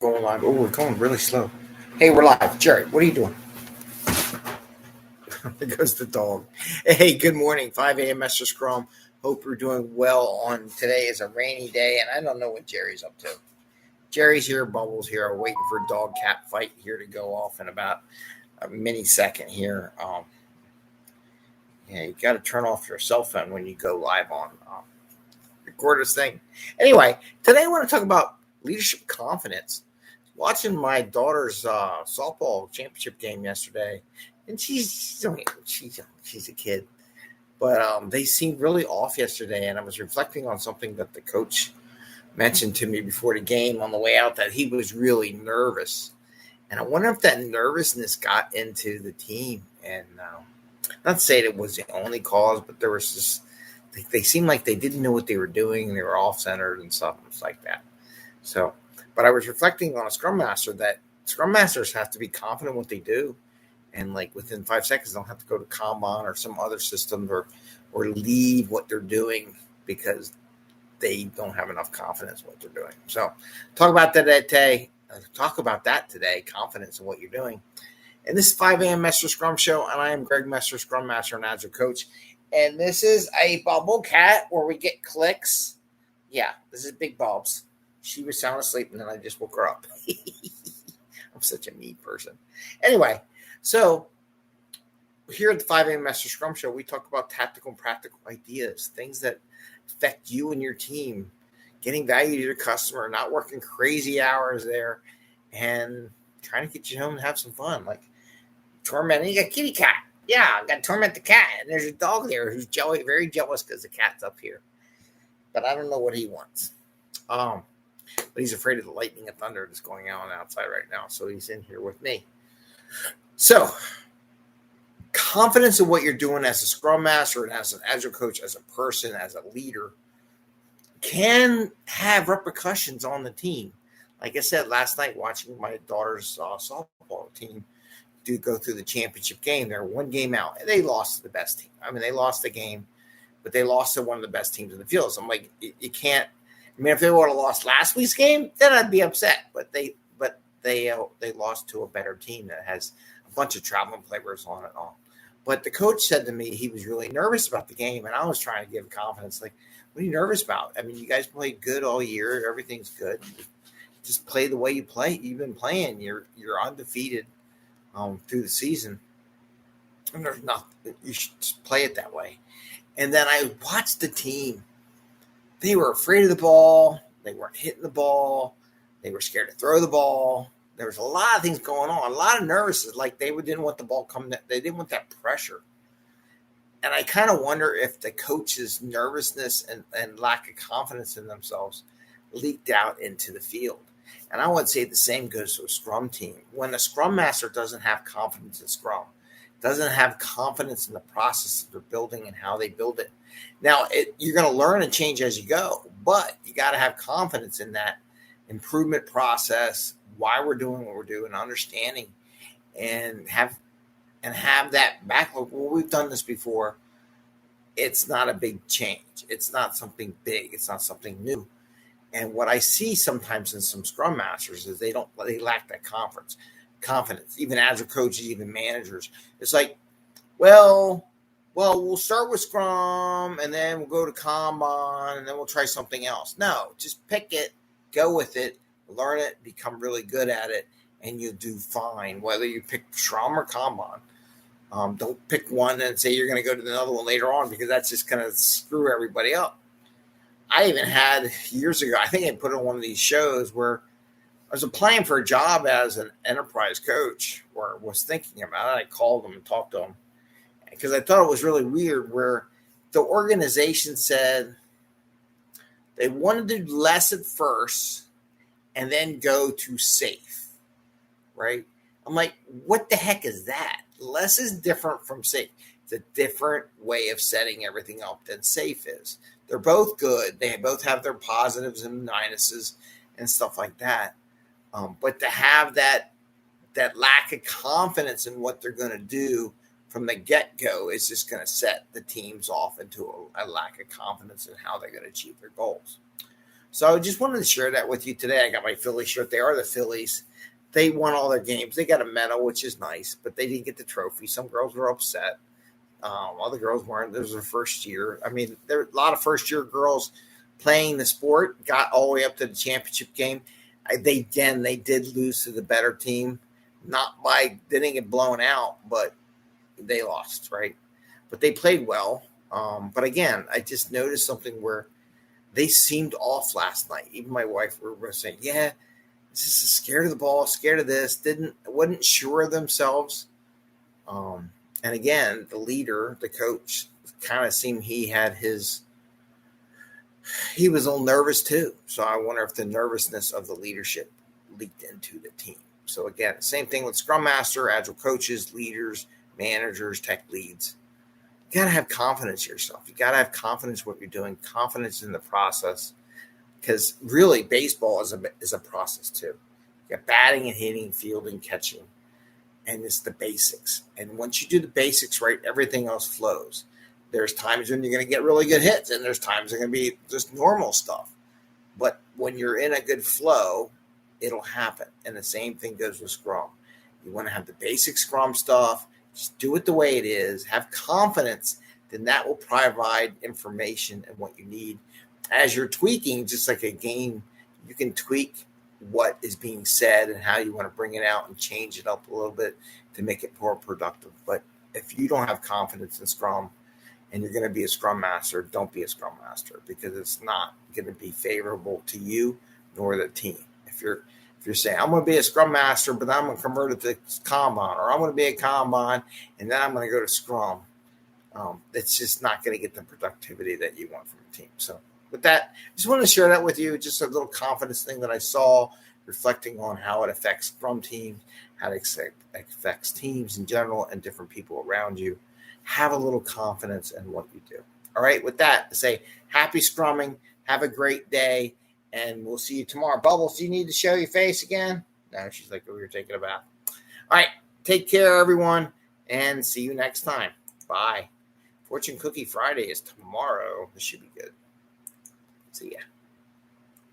Going live. Oh, we're going really slow. Hey, we're live. Jerry, what are you doing? There goes the dog. Hey, good morning. 5 a.m. Mester Scrum. Hope you're doing well on today is a rainy day, and I don't know what Jerry's up to. Jerry's here, Bubbles here. I'm waiting for a dog-cat fight here to go off in about a mini second here. You got to turn off your cell phone when you go live on record this thing. Anyway, today I want to talk about leadership confidence. Watching my daughter's softball championship game yesterday, and she's a kid, but they seemed really off yesterday. And I was reflecting on something that the coach mentioned to me before the game on the way out, that he was really nervous, and I wonder if that nervousness got into the team. And not saying it was the only cause, but there was just they seemed like they didn't know what they were doing, and they were off centered and stuff like that. So. But I was reflecting on a Scrum Master that Scrum Masters have to be confident in what they do. And like within 5 seconds, they don't have to go to Kanban or some other system or leave what they're doing because they don't have enough confidence in what they're doing. So talk about that today, confidence in what you're doing. And this is 5 a.m. Mester Scrum Show, and I am Greg Mester, Scrum Master and Agile Coach. And this is a bubble cat where we get clicks. Yeah, this is Big Bob's. She was sound asleep, and then I just woke her up. I'm such a mean person. Anyway, so here at the 5 a.m. Mester Scrum Show, we talk about tactical and practical ideas, things that affect you and your team, getting value to your customer, not working crazy hours there, and trying to get you home and have some fun. Like tormenting a kitty cat. Yeah, I got to torment the cat, and there's a dog there who's very jealous because the cat's up here. But I don't know what he wants. But he's afraid of the lightning and thunder that's going on outside right now. So he's in here with me. So confidence in what you're doing as a Scrum Master and as an Agile coach, as a person, as a leader, can have repercussions on the team. Like I said last night, watching my daughter's softball team go through the championship game. They're one game out. And they lost to the best team. I mean, they lost the game, but they lost to one of the best teams in the field. So I'm like, you can't. I mean, if they would have lost last week's game, then I'd be upset. But they lost to a better team that has a bunch of traveling players on it all. But the coach said to me he was really nervous about the game, and I was trying to give confidence. Like, what are you nervous about? I mean, you guys played good all year. Everything's good. Just play the way you play. You've been playing. You're undefeated through the season, and there's nothing. You should just play it that way. And then I watched the team. They were afraid of the ball. They weren't hitting the ball. They were scared to throw the ball. There was a lot of things going on, a lot of nervousness. Like they didn't want the ball coming. They didn't want that pressure. And I kind of wonder if the coach's nervousness and lack of confidence in themselves leaked out into the field. And I would say the same goes to a Scrum team. When a Scrum Master doesn't have confidence in Scrum, doesn't have confidence in the process that they're building and how they build it. Now, you're going to learn and change as you go, but you got to have confidence in that improvement process, why we're doing what we're doing, understanding, and have that backlog. Well, we've done this before. It's not a big change. It's not something big. It's not something new. And what I see sometimes in some Scrum Masters is they lack that confidence. Even Agile coaches, even managers. It's like, well, we'll start with Scrum, and then we'll go to Kanban, and then we'll try something else. No, just pick it, go with it, learn it, become really good at it, and you'll do fine, whether you pick Scrum or Kanban. Don't pick one and say you're going to go to another one later on, because that's just going to screw everybody up. I even had years ago, I think I put on one of these shows where I was applying for a job as an enterprise coach, or was thinking about it. I called them and talked to them, because I thought it was really weird where the organization said they wanted to do less at first and then go to safe, right? I'm like, what the heck is that? Less is different from safe. It's a different way of setting everything up than safe is. They're both good. They both have their positives and minuses and stuff like that. But to have that lack of confidence in what they're going to do from the get-go is just going to set the teams off into a lack of confidence in how they're going to achieve their goals. So I just wanted to share that with you today. I got my Philly shirt. They are the Phillies. They won all their games. They got a medal, which is nice, but they didn't get the trophy. Some girls were upset. Other girls weren't. This was their first year. I mean, there were a lot of first-year girls playing the sport, got all the way up to the championship game. They did lose to the better team. They didn't get blown out, but they lost, right? But they played well. But again, I just noticed something where they seemed off last night. Even my wife were saying, yeah, just scared of the ball, scared of this, wasn't sure of themselves. And again, the leader, the coach, kind of seemed he was a little nervous too. So I wonder if the nervousness of the leadership leaked into the team. So again, same thing with Scrum Master, Agile coaches, leaders, managers, tech leads. You got to have confidence in yourself. You got to have confidence in what you're doing, confidence in the process, because really baseball is a process too. You got batting and hitting, fielding, catching, and it's the basics. And once you do the basics right, everything else flows. There's times when you're going to get really good hits, and there's times they're going to be just normal stuff. But when you're in a good flow, it'll happen. And the same thing goes with Scrum. You want to have the basic Scrum stuff. Just do it the way it is. Have confidence. Then that will provide information and what you need. As you're tweaking, just like a game, you can tweak what is being said and how you want to bring it out and change it up a little bit to make it more productive. But if you don't have confidence in Scrum and you're going to be a Scrum Master, don't be a Scrum Master, because it's not going to be favorable to you nor the team. If you're saying, I'm going to be a Scrum Master, but I'm going to convert it to Kanban, or I'm going to be a Kanban, and then I'm going to go to Scrum, it's just not going to get the productivity that you want from the team. So with that, I just wanted to share that with you, just a little confidence thing that I saw, reflecting on how it affects Scrum teams, how it affects teams in general and different people around you. Have a little confidence in what you do. All right, with that, I say happy Scrumming. Have a great day. And we'll see you tomorrow. Bubbles, do you need to show your face again? No, she's like, oh, you're taking a bath. All right. Take care, everyone. And see you next time. Bye. Fortune Cookie Friday is tomorrow. This should be good. See ya.